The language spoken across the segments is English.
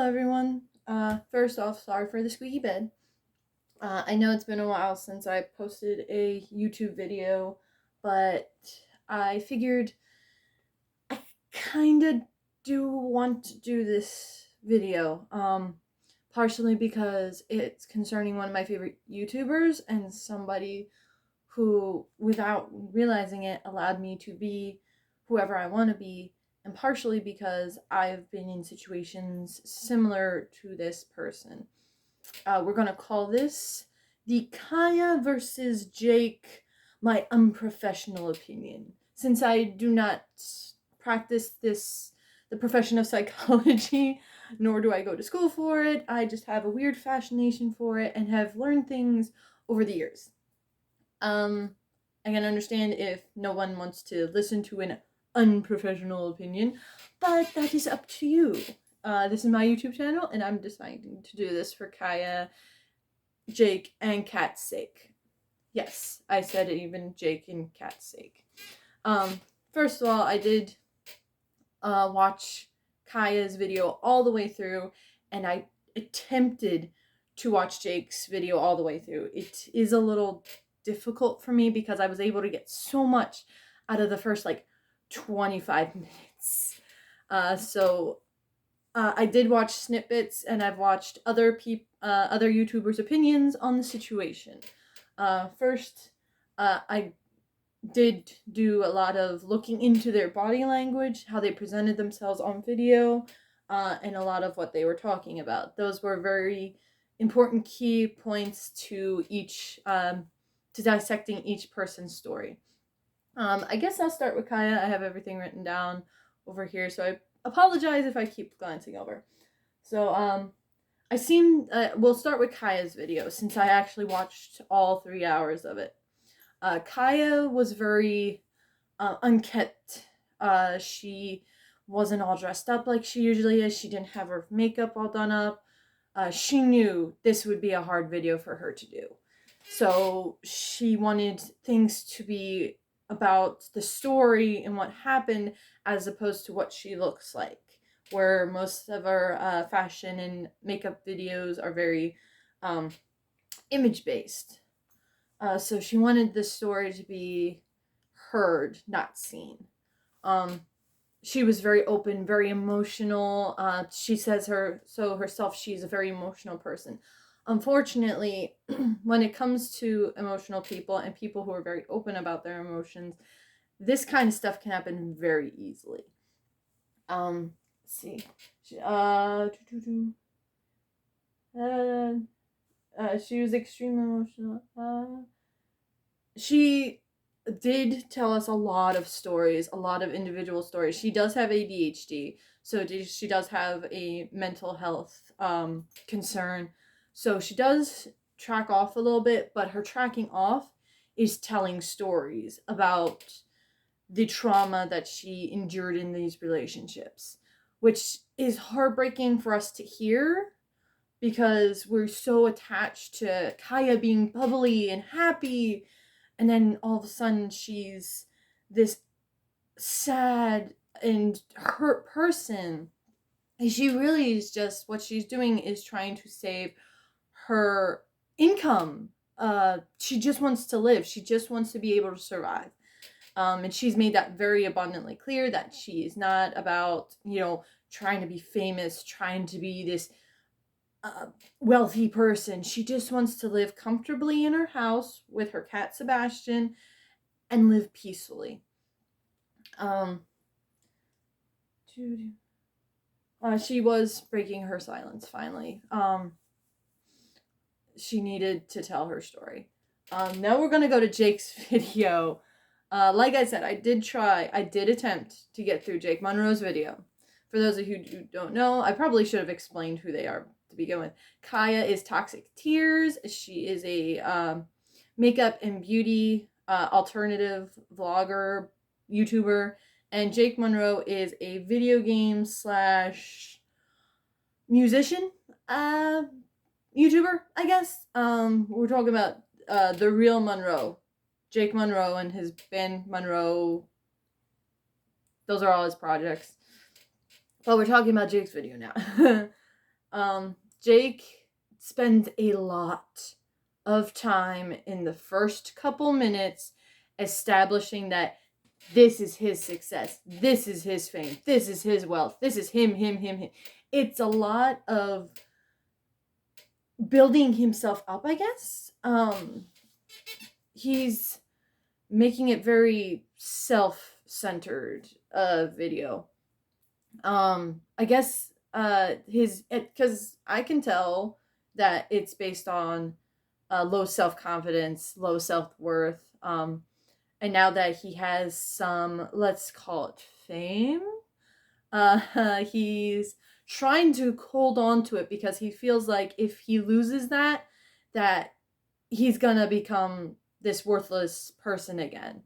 Hello everyone. First off, sorry for the squeaky bed. I know it's been a while since I posted a YouTube video, but I figured I kinda do want to do this video. Partially because it's concerning one of my favorite YouTubers and somebody who, without realizing it, allowed me to be whoever I want to be, and partially because I've been in situations similar to this person. We're going to call this the Kaya versus Jake, my unprofessional opinion. Since I do not practice the profession of psychology, nor do I go to school for it, I just have a weird fascination for it and have learned things over the years. I can understand if no one wants to listen to an unprofessional opinion, but that is up to you. This is my YouTube channel, and I'm deciding to do this for Kaya, Jake, and Kat's sake. Yes, I said it, even Jake and Kat's sake. First of all, I did watch Kaya's video all the way through, and I attempted to watch Jake's video all the way through. It is a little difficult for me because I was able to get so much out of the first 25 minutes. I did watch snippets, and I've watched other YouTubers' opinions on the situation. First, I did do a lot of looking into their body language, how they presented themselves on video, and a lot of what they were talking about. Those were very important key points to to dissecting each person's story. I guess I'll start with Kaya. I have everything written down over here, so I apologize if I keep glancing over. So, we'll start with Kaya's video, since I actually watched all 3 hours of it. Kaya was very unkept. She wasn't all dressed up like she usually is. She didn't have her makeup all done up. She knew this would be a hard video for her to do. So she wanted things to be about the story and what happened as opposed to what she looks like, where most of our fashion and makeup videos are very image-based. So she wanted the story to be heard, not seen. She was very open, very emotional. She says herself, she's a very emotional person. Unfortunately, when it comes to emotional people and people who are very open about their emotions, this kind of stuff can happen very easily. Let's see. She was extremely emotional. She did tell us a lot of stories, a lot of individual stories. She does have ADHD, so she does have a mental health concern. So she does track off a little bit, but her tracking off is telling stories about the trauma that she endured in these relationships, which is heartbreaking for us to hear because we're so attached to Kaya being bubbly and happy, and then all of a sudden she's this sad and hurt person. And she really is just, what she's doing is trying to save her income. She just wants to live. She just wants to be able to survive. And she's made that very abundantly clear that she is not about, trying to be famous, trying to be this wealthy person. She just wants to live comfortably in her house with her cat Sebastian and live peacefully. She was breaking her silence finally. She needed to tell her story. Now we're gonna go to Jake's video. Like I said, I did attempt to get through Jake Munro's video. For those of you who don't know, I probably should have explained who they are to begin with. Kaya is Toxic Tears. She is a makeup and beauty alternative vlogger, YouTuber. And Jake Munro is a video game / musician YouTuber, I guess. We're talking about the real Munro. Jake Munro and his band Munro. Those are all his projects. But we're talking about Jake's video now. Jake spends a lot of time in the first couple minutes establishing that this is his success, this is his fame, this is his wealth, this is him. It's a lot of building himself up, I guess. He's making it very self-centered video. I guess because I can tell that it's based on low self-confidence, low self-worth. And now that he has some, let's call it fame, he's trying to hold on to it because he feels like if he loses that he's gonna become this worthless person again.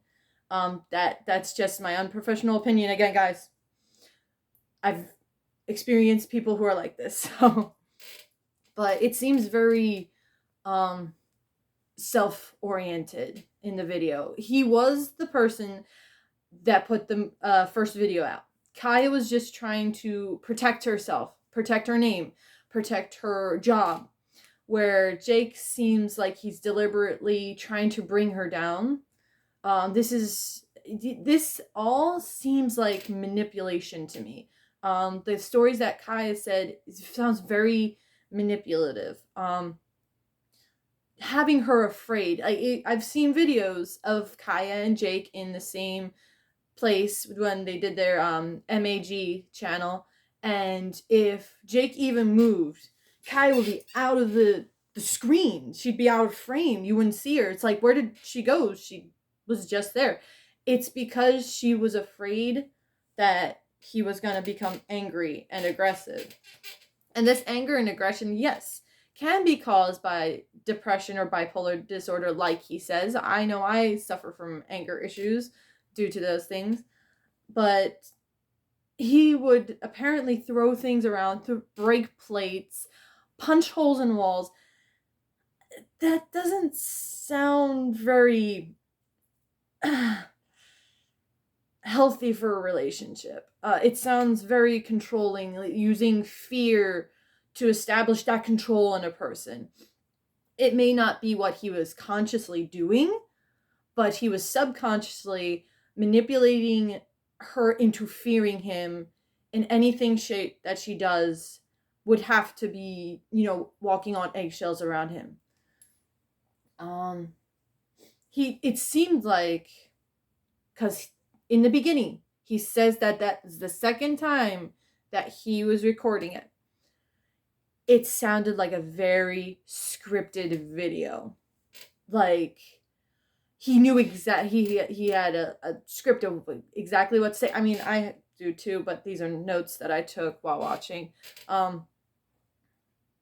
That's just my unprofessional opinion again, guys. I've experienced people who are like this, so. But it seems very self-oriented in the video. He was the person that put the first video out. Kaya was just trying to protect herself, protect her name, protect her job, where Jake seems like he's deliberately trying to bring her down. This all seems like manipulation to me. The stories that Kaya said sounds very manipulative. Having her afraid. I've seen videos of Kaya and Jake in the same place when they did their MAG channel, and if Jake even moved, Kaya would be out of the screen. She'd be out of frame. You wouldn't see her. It's like, where did she go? She was just there. It's because she was afraid that he was going to become angry and aggressive. And this anger and aggression, yes, can be caused by depression or bipolar disorder, like he says. I know I suffer from anger issues due to those things. But he would apparently throw things around, to break plates, punch holes in walls. That doesn't sound very healthy for a relationship. It sounds very controlling, like using fear to establish that control in a person. It may not be what he was consciously doing, but he was subconsciously manipulating her into fearing him, in anything that she does would have to be, walking on eggshells around him. It seemed like, because in the beginning, he says that is the second time that he was recording it. It sounded like a very scripted video. Like, he knew he had a script of exactly what to say. I mean, I do too, but these are notes that I took while watching.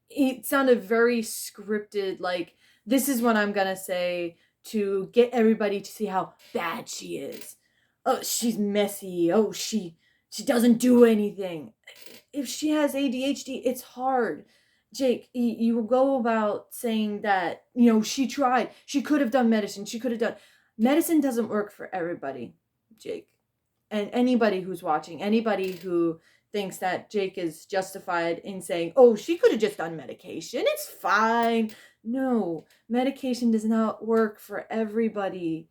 It sounded very scripted, like, this is what I'm gonna say to get everybody to see how bad she is. Oh, she's messy. Oh, she doesn't do anything. If she has ADHD, it's hard. Jake, you go about saying that, she tried. She could have done medicine. Medicine doesn't work for everybody, Jake. And anybody who's watching, anybody who thinks that Jake is justified in saying, oh, she could have just done medication. It's fine. No, medication does not work for everybody.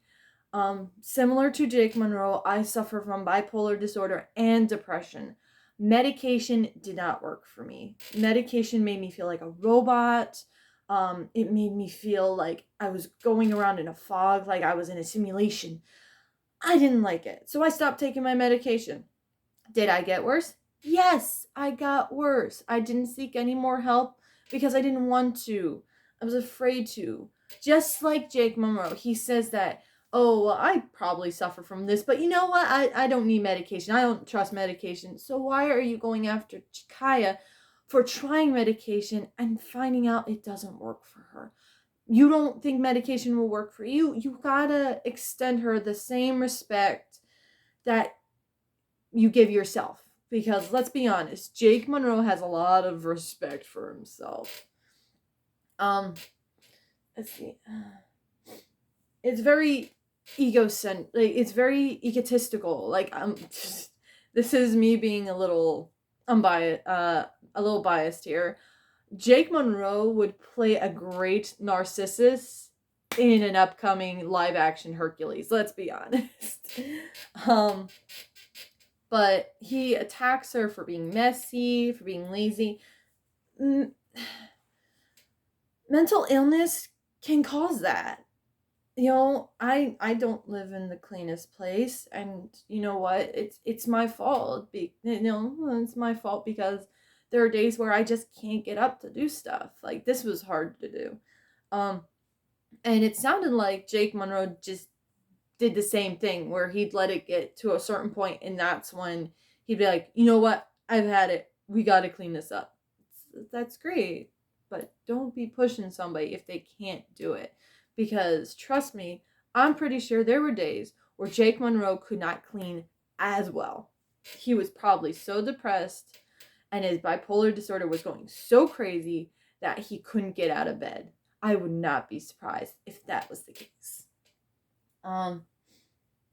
Similar to Jake Munro, I suffer from bipolar disorder and depression. Medication did not work for me. Medication made me feel like a robot. It made me feel like I was going around in a fog, like I was in a simulation. I didn't like it, so I stopped taking my medication. Did I get worse? Yes, I got worse. I didn't seek any more help because I didn't want to. I was afraid to. Just like Jake Munro, he says that, oh, well, I probably suffer from this, but you know what? I don't need medication. I don't trust medication. So why are you going after Kaya for trying medication and finding out it doesn't work for her? You don't think medication will work for you? You gotta extend her the same respect that you give yourself. Because let's be honest, Jake Munro has a lot of respect for himself. Let's see. It's very egocentric. Like, it's very egotistical. Like, this is me being a little unbiased, a little biased here. Jake Munro would play a great Narcissus in an upcoming live action Hercules, let's be honest. But he attacks her for being messy, for being lazy. Mental illness can cause that. I don't live in the cleanest place, and you know what? It's my fault. It's my fault because there are days where I just can't get up to do stuff. Like, this was hard to do. And it sounded like Jake Munro just did the same thing, where he'd let it get to a certain point, and that's when he'd be like, you know what? I've had it. We got to clean this up. That's great, but don't be pushing somebody if they can't do it. Because trust me, I'm pretty sure there were days where Jake Munro could not clean as well. He was probably so depressed, and his bipolar disorder was going so crazy that he couldn't get out of bed. I would not be surprised if that was the case.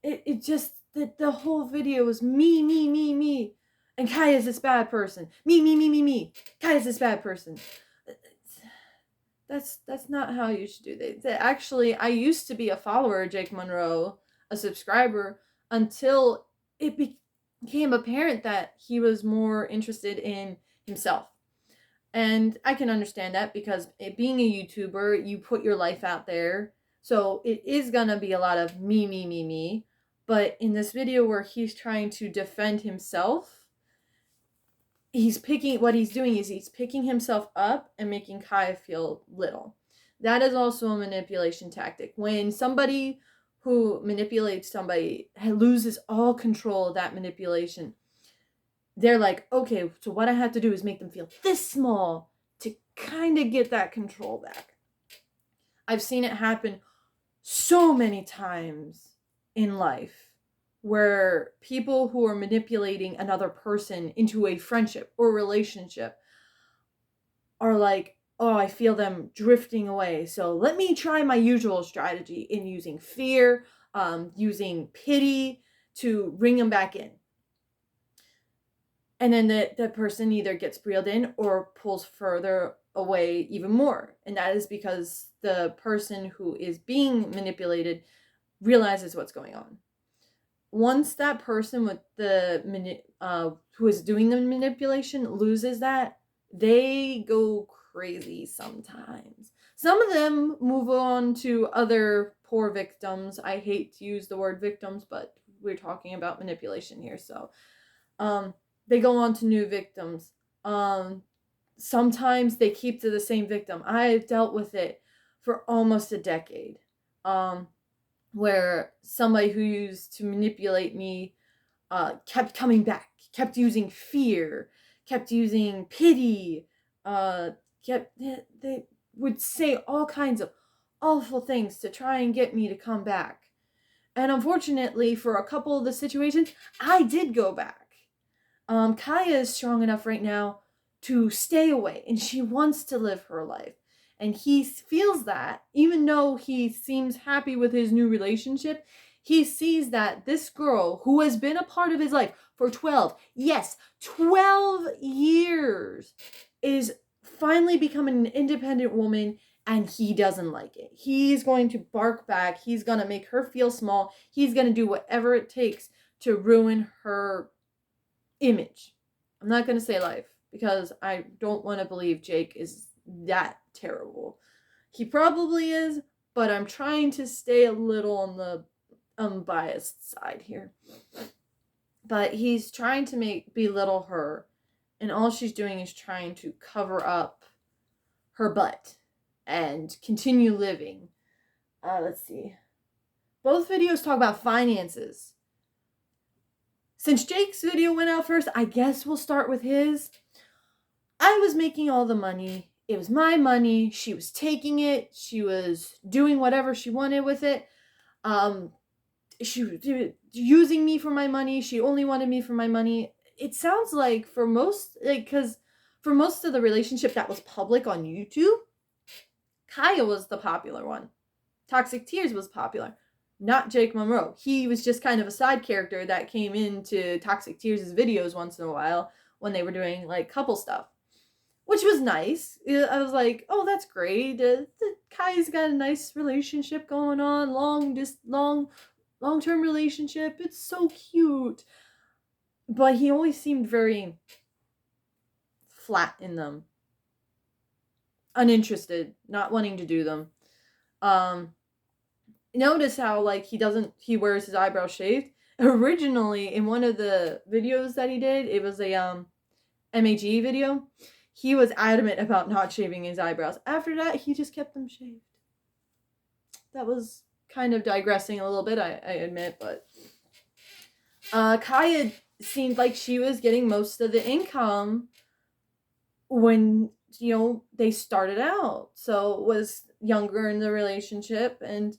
It just, the whole video was me, and Kaya's this bad person. Me. Kaya's this bad person. That's not how you should do that. Actually, I used to be a follower of Jake Munro, a subscriber, until it became apparent that he was more interested in himself. And I can understand that, because being a YouTuber, you put your life out there. So it is gonna be a lot of me. But in this video where he's trying to defend himself, he's picking himself up and making Kaya feel little. That is also a manipulation tactic. When somebody who manipulates somebody loses all control of that manipulation, they're like, okay, so what I have to do is make them feel this small to kind of get that control back. I've seen it happen so many times in life, where people who are manipulating another person into a friendship or relationship are like, oh, I feel them drifting away, so let me try my usual strategy in using fear, using pity to bring them back in. And then that person either gets reeled in or pulls further away even more. And that is because the person who is being manipulated realizes what's going on. Once that person with who is doing the manipulation loses that, they go crazy sometimes. Some of them move on to other poor victims. I hate to use the word victims, but we're talking about manipulation here. So they go on to new victims. Sometimes they keep to the same victim. I've dealt with it for almost a decade. Where somebody who used to manipulate me kept coming back, kept using fear, kept using pity, they would say all kinds of awful things to try and get me to come back. And unfortunately, for a couple of the situations, I did go back. Kaya is strong enough right now to stay away, and she wants to live her life. And he feels that, even though he seems happy with his new relationship, he sees that this girl, who has been a part of his life for 12 years, is finally becoming an independent woman, and he doesn't like it. He's going to bark back. He's going to make her feel small. He's going to do whatever it takes to ruin her image. I'm not going to say life, because I don't want to believe Jake is that terrible. He probably is, but I'm trying to stay a little on the unbiased side here. But he's trying to belittle her, and all she's doing is trying to cover up her butt and continue living. Let's see. Both videos talk about finances. Since Jake's video went out first, I guess we'll start with his. I was making all the money. It was my money. She was taking it. She was doing whatever she wanted with it. She was using me for my money. She only wanted me for my money. It sounds like for most of the relationship that was public on YouTube, Kaya was the popular one. Toxic Tears was popular, not Jake Munro. He was just kind of a side character that came into Toxic Tears' videos once in a while when they were doing like couple stuff. which was nice. I was like, oh, that's great. Kai's got a nice relationship going on, long-term relationship. It's so cute. But he always seemed very flat in them, uninterested, not wanting to do them. Notice how like he wears his eyebrows shaved. Originally, in one of the videos that he did, it was a MAG video. He was adamant about not shaving his eyebrows. After that, he just kept them shaved. That was kind of digressing a little bit, I admit, but Kaya seemed like she was getting most of the income when, you know, they started out. So was younger in the relationship, and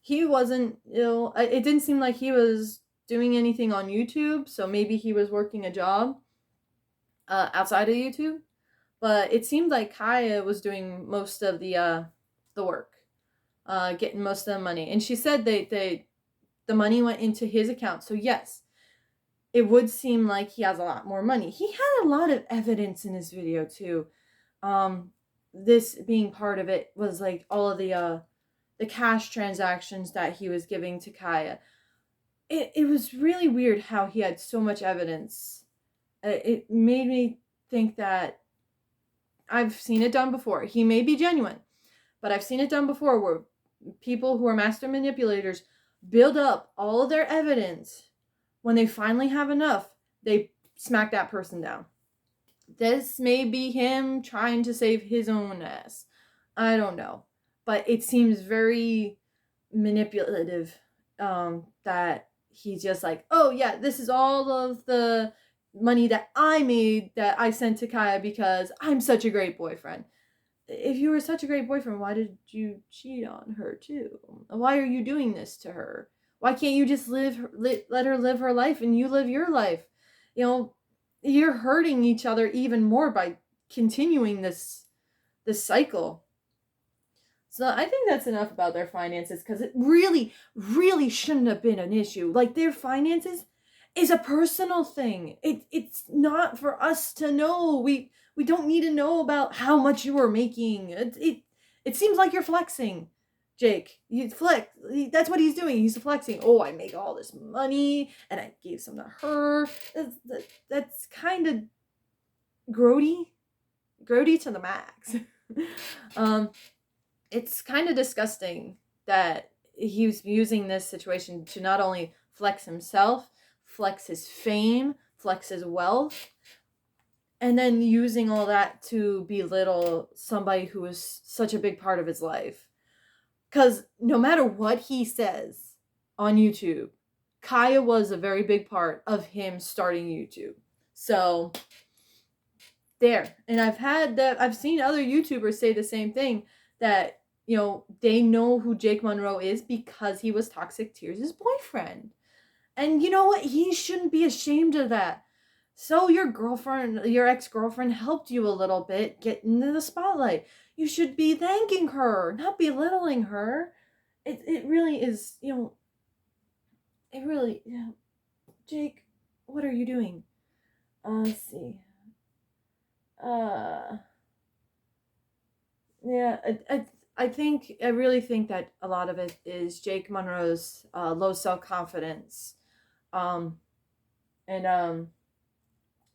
he wasn't, you know, it didn't seem like he was doing anything on YouTube, so maybe he was working a job outside of YouTube. But it seemed like Kaya was doing most of the work, getting most of the money. And she said the money went into his account. So yes, it would seem like he has a lot more money. He had a lot of evidence in his video too. This being part of it was like all of the cash transactions that he was giving to Kaya. It was really weird how he had so much evidence. It made me think that I've seen it done before. He may be genuine, but I've seen it done before where people who are master manipulators build up all of their evidence. When they finally have enough, they smack that person down. This may be him trying to save his own ass. I don't know. But it seems very manipulative, that he's just like, oh yeah, this is all of the money that I made that I sent to Kaya because I'm such a great boyfriend. If you were such a great boyfriend, why did you cheat on her too? Why are you doing this to her? Why can't you just let her live her life and you live your life? You know, you're hurting each other even more by continuing this cycle. So I think that's enough about their finances, because it really, really shouldn't have been an issue. Like, their finances is a personal thing. It's not for us to know. We don't need to know about how much you are making. It seems like you're flexing, Jake. You flex. That's what he's doing. He's flexing. Oh, I make all this money and I gave some to her. That's kind of grody to the max. It's kind of disgusting that he was using this situation to not only flex himself, flex his fame, flex his wealth, and then using all that to belittle somebody who was such a big part of his life. Because no matter what he says on YouTube, Kaya was a very big part of him starting YouTube. So there. And I've seen other YouTubers say the same thing, that, you know, they know who Jake Munro is because he was Toxic Tears' boyfriend. And you know what? He shouldn't be ashamed of that. So your ex-girlfriend helped you a little bit get into the spotlight. You should be thanking her, not belittling her. It really is, you know, Jake, what are you doing? Let's see. Yeah, I really think that a lot of it is Jake Munro's low self-confidence. And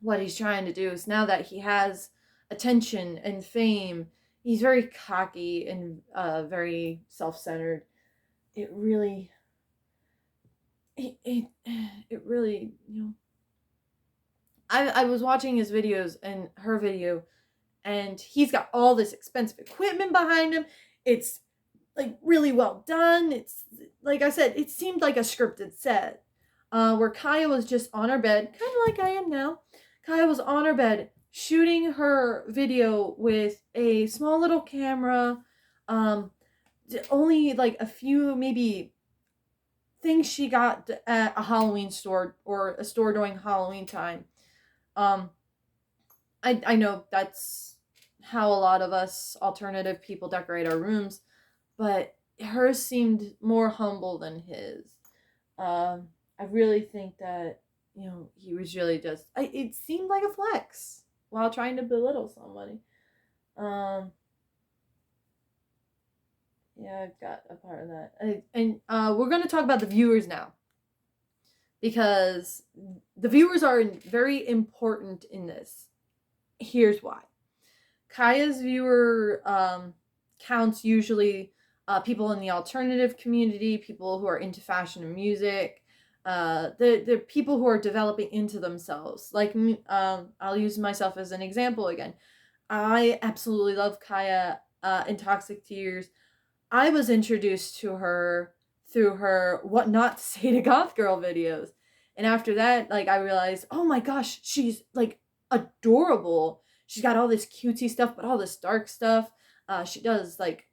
what he's trying to do is, now that he has attention and fame, he's very cocky and very self-centered. It really, you know, I was watching his videos and her video, and he's got all this expensive equipment behind him. It's like really well done. It's like I said, it seemed like a scripted set, where Kaya was just on her bed, kind of like I am now. Kaya was on her bed shooting her video with a small little camera, only like a few maybe things she got at a Halloween store or a store during Halloween time. I know that's how a lot of us alternative people decorate our rooms, but hers seemed more humble than his. I really think that, you know, he was really just, it seemed like a flex. while trying to belittle somebody. Yeah, I've got a part of that. And we're going to talk about the viewers now, because the viewers are very important in this. Here's why. Kaya's viewer counts usually people in the alternative community, people who are into fashion and music, the people who are developing into themselves. Like, I'll use myself as an example again. I absolutely love Kaya in Toxic Tears. I was introduced to her through her What Not to Say to Goth Girl videos. And after that, like, I realized, oh my gosh, she's like adorable. She's got all this cutesy stuff, but all this dark stuff. She does like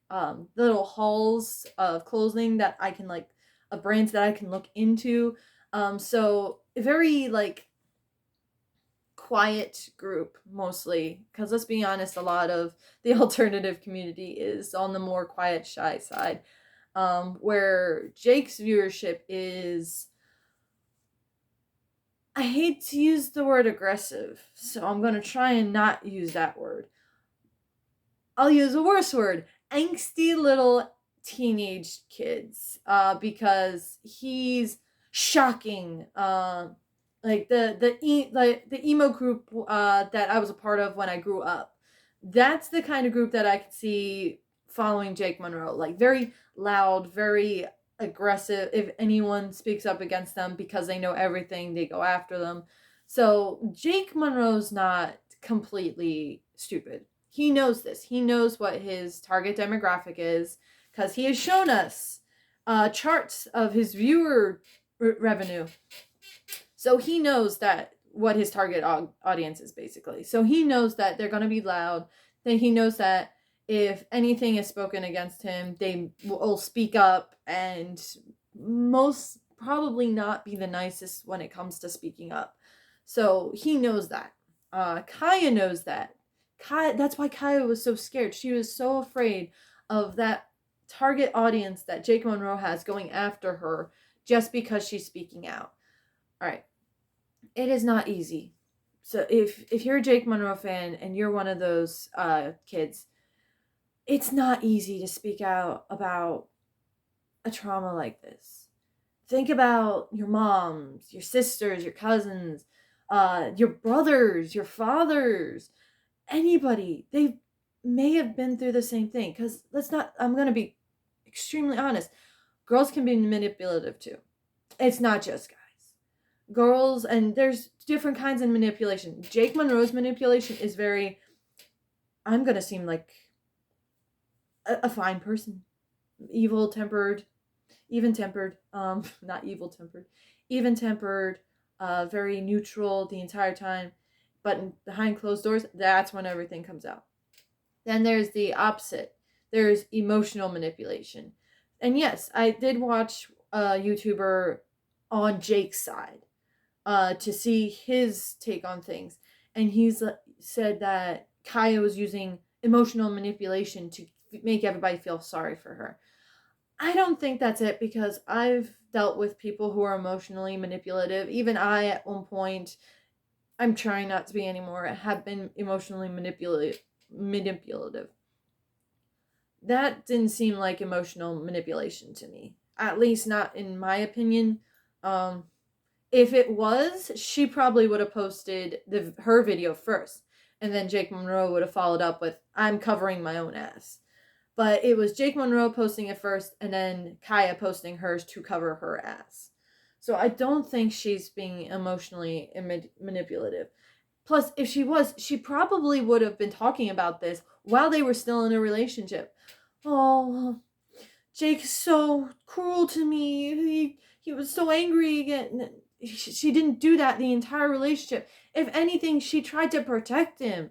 little hauls of clothing that I can like, brands that I can look into. So very like quiet group mostly, because let's be honest, a lot of the alternative community is on the more quiet, shy side, where Jake's viewership is, I hate to use the word aggressive, so I'm going to try and not use that word. I'll use a worse word, angsty little teenage kids, because he's shocking. Like the emo group that I was a part of when I grew up. That's the kind of group that I could see following Jake Munro. Like, very loud, very aggressive. If anyone speaks up against them because they know everything, they go after them. So Jake Munro's not completely stupid. He knows this. He knows what his target demographic is, because he has shown us charts of his viewer revenue. So he knows that what his target audience is, basically. So he knows that they're going to be loud. Then he knows that if anything is spoken against him, they will speak up and most probably not be the nicest when it comes to speaking up. So he knows that. Kaya knows that. That's why Kaya was so scared. She was so afraid of that target audience that Jake Munro has going after her just because she's speaking out. All right. It is not easy. So if you're a Jake Munro fan and you're one of those kids, it's not easy to speak out about a trauma like this. Think about your moms, your sisters, your cousins, your brothers, your fathers, anybody. They may have been through the same thing. Because I'm going to be extremely honest. Girls can be manipulative too. It's not just guys. Girls, and there's different kinds of manipulation. Jake Munro's manipulation is very, I'm going to seem like a fine person. Even-tempered, not evil-tempered, even-tempered, very neutral the entire time. But behind closed doors, that's when everything comes out. Then there's the opposite. There's emotional manipulation. And yes, I did watch a YouTuber on Jake's side to see his take on things. And he's said that Kaya was using emotional manipulation to make everybody feel sorry for her. I don't think that's it, because I've dealt with people who are emotionally manipulative. Even I, at one point, I'm trying not to be anymore, have been emotionally manipulative. That didn't seem like emotional manipulation to me. At least not in my opinion. If it was, she probably would have posted her video first. And then Jake Munro would have followed up with, I'm covering my own ass. But it was Jake Munro posting it first, and then Kaya posting hers to cover her ass. So I don't think she's being emotionally manipulative. Plus, if she was, she probably would have been talking about this while they were still in a relationship. Oh, Jake's so cruel to me. He was so angry again. She didn't do that the entire relationship. If anything, she tried to protect him.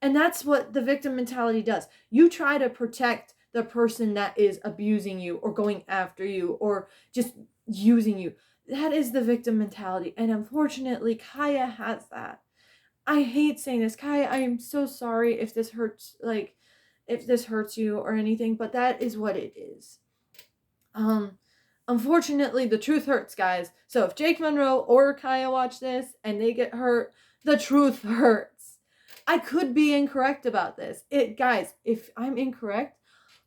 And that's what the victim mentality does. You try to protect the person that is abusing you or going after you or just using you. That is the victim mentality. And unfortunately, Kaya has that. I hate saying this. Kaya, I am so sorry if this hurts, if this hurts you or anything, but that is what it is. Unfortunately, the truth hurts, guys. So if Jake Munro or Kaya watch this and they get hurt, the truth hurts. I could be incorrect about this. Guys, if I'm incorrect,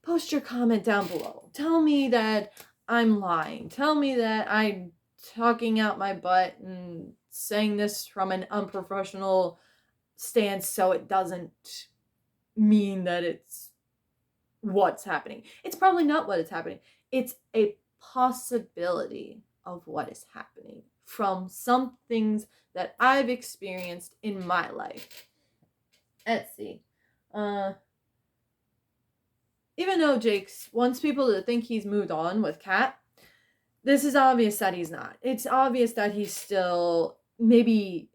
post your comment down below. Tell me that I'm lying. Tell me that I'm talking out my butt and saying this from an unprofessional stance so it doesn't mean that it's what's happening. It's probably not what is happening. It's a possibility of what is happening from some things that I've experienced in my life. Let's see. Even though Jake wants people to think he's moved on with Kat, this is obvious that he's not. It's obvious that he's still maybe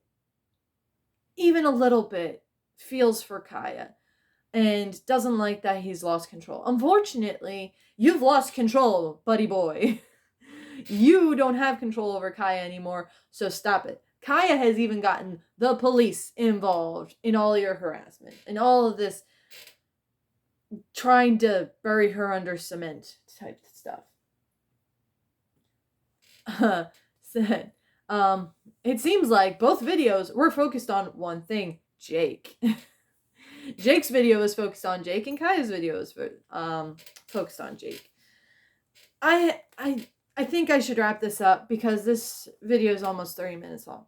even a little bit feels for Kaya and doesn't like that he's lost control. Unfortunately, you've lost control, buddy boy. You don't have control over Kaya anymore, so stop it. Kaya has even gotten the police involved in all your harassment and all of this trying to bury her under cement type stuff. It seems like both videos were focused on one thing, Jake. Jake's video was focused on Jake, and Kaya's video was focused on Jake. I think I should wrap this up because this video is almost 30 minutes long.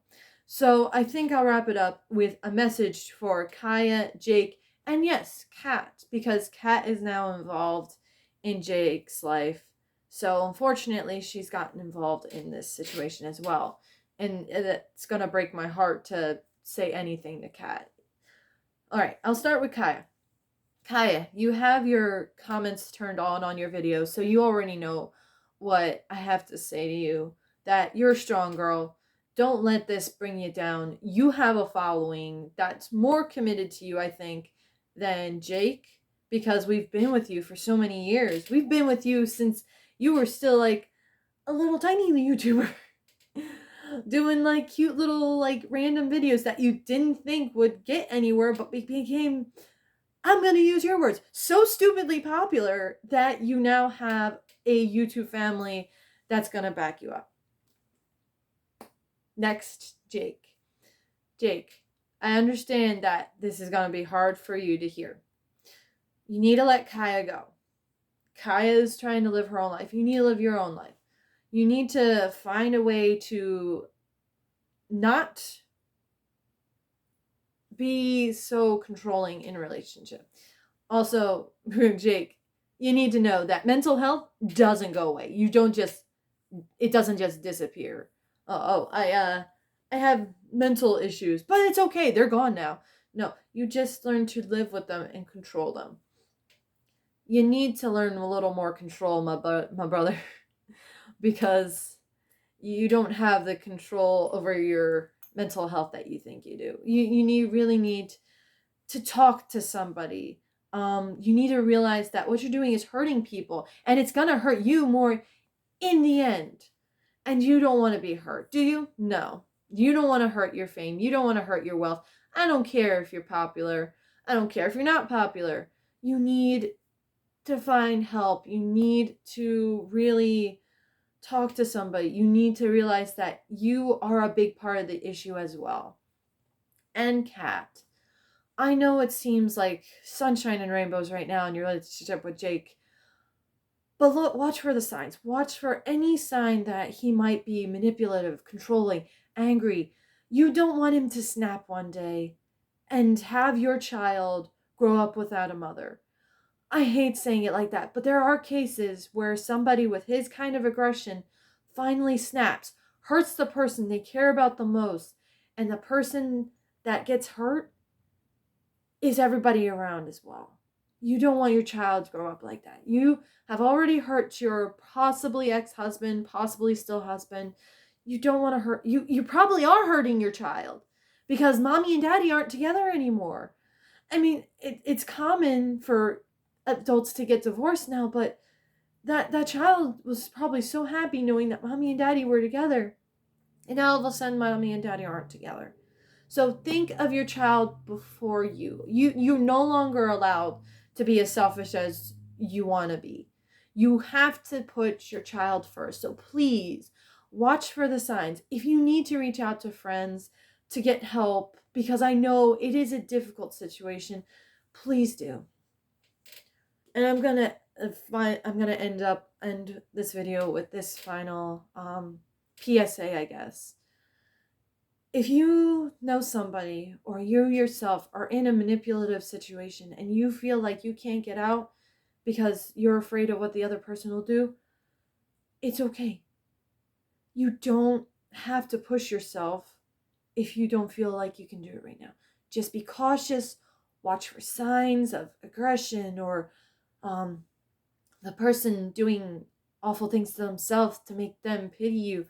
So I think I'll wrap it up with a message for Kaya, Jake, and yes, Kat, because Kat is now involved in Jake's life. So unfortunately, she's gotten involved in this situation as well. And it's going to break my heart to say anything to Kat. All right, I'll start with Kaya. Kaya, you have your comments turned on your video, so you already know what I have to say to you, that you're a strong girl. Don't let this bring you down. You have a following that's more committed to you, I think, than Jake, because we've been with you for so many years. We've been with you since you were still like a little tiny YouTuber doing like cute little like random videos that you didn't think would get anywhere, but became, I'm going to use your words, so stupidly popular that you now have a YouTube family that's going to back you up. Next, Jake. Jake, I understand that this is going to be hard for you to hear. You need to let Kaya go. Kaya is trying to live her own life. You need to live your own life. You need to find a way to not be so controlling in a relationship. Also, Jake, you need to know that mental health doesn't go away. It doesn't just disappear. I have mental issues, but it's okay. They're gone now. No, you just learn to live with them and control them. You need to learn a little more control, my brother, because you don't have the control over your mental health that you think you do. You really need to talk to somebody. You need to realize that what you're doing is hurting people, and it's gonna hurt you more in the end. And you don't want to be hurt, do you? No. You don't want to hurt your fame. You don't want to hurt your wealth. I don't care if you're popular. I don't care if you're not popular. You need to find help. You need to really talk to somebody. You need to realize that you are a big part of the issue as well. And Kat, I know it seems like sunshine and rainbows right now in your relationship with Jake, but look, watch for the signs. Watch for any sign that he might be manipulative, controlling, angry. You don't want him to snap one day and have your child grow up without a mother. I hate saying it like that, but there are cases where somebody with his kind of aggression finally snaps, hurts the person they care about the most, and the person that gets hurt is everybody around as well. You don't want your child to grow up like that. You have already hurt your possibly ex-husband, possibly still husband. You don't want to hurt, you probably are hurting your child because mommy and daddy aren't together anymore. I mean, it's common for adults to get divorced now, but that child was probably so happy knowing that mommy and daddy were together. And now all of a sudden mommy and daddy aren't together. So think of your child before you. You're no longer allowed to be as selfish as you want to be. You have to put your child first. So please watch for the signs. If you need to reach out to friends to get help, because I know it is a difficult situation. Please do. And I'm gonna end this video with this final PSA, I guess. If you know somebody or you yourself are in a manipulative situation and you feel like you can't get out because you're afraid of what the other person will do, it's okay. You don't have to push yourself if you don't feel like you can do it right now. Just be cautious, watch for signs of aggression or the person doing awful things to themselves to make them pity you.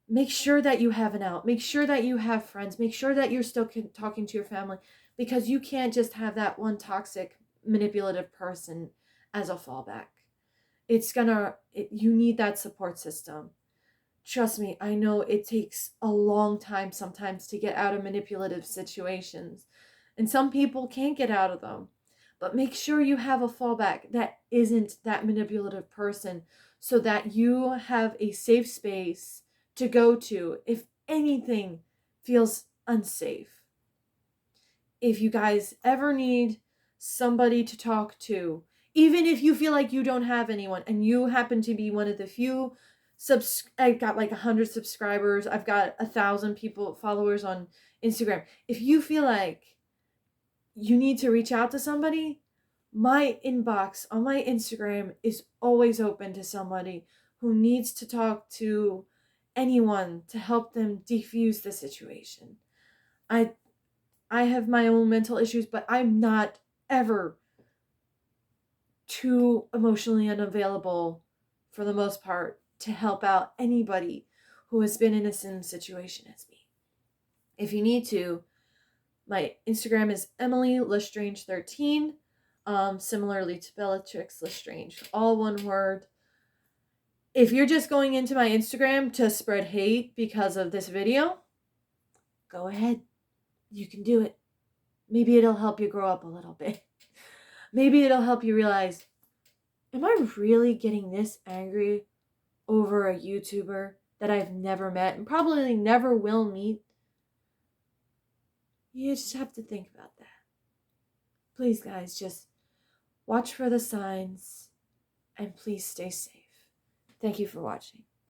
Make sure that you have an out. Make sure that you have friends. Make sure that you're still talking to your family, because you can't just have that one toxic, manipulative person as a fallback. You need that support system. Trust me, I know it takes a long time sometimes to get out of manipulative situations, and some people can't get out of them. But make sure you have a fallback that isn't that manipulative person, so that you have a safe space to go to if anything feels unsafe. If you guys ever need somebody to talk to, even if you feel like you don't have anyone and you happen to be one of the few I got like 100 subscribers, I've got 1,000 followers on Instagram. If you feel like you need to reach out to somebody, my inbox on my Instagram is always open to somebody who needs to talk to anyone to help them defuse the situation. I have my own mental issues, but I'm not ever too emotionally unavailable for the most part to help out anybody who has been in a similar situation as me. If you need to, my Instagram is Emily Lestrange 13. Similarly to Bellatrix Lestrange, all one word. If you're just going into my Instagram to spread hate because of this video, go ahead. You can do it. Maybe it'll help you grow up a little bit. Maybe it'll help you realize, am I really getting this angry over a YouTuber that I've never met and probably never will meet? You just have to think about that. Please, guys, just watch for the signs and please stay safe. Thank you for watching.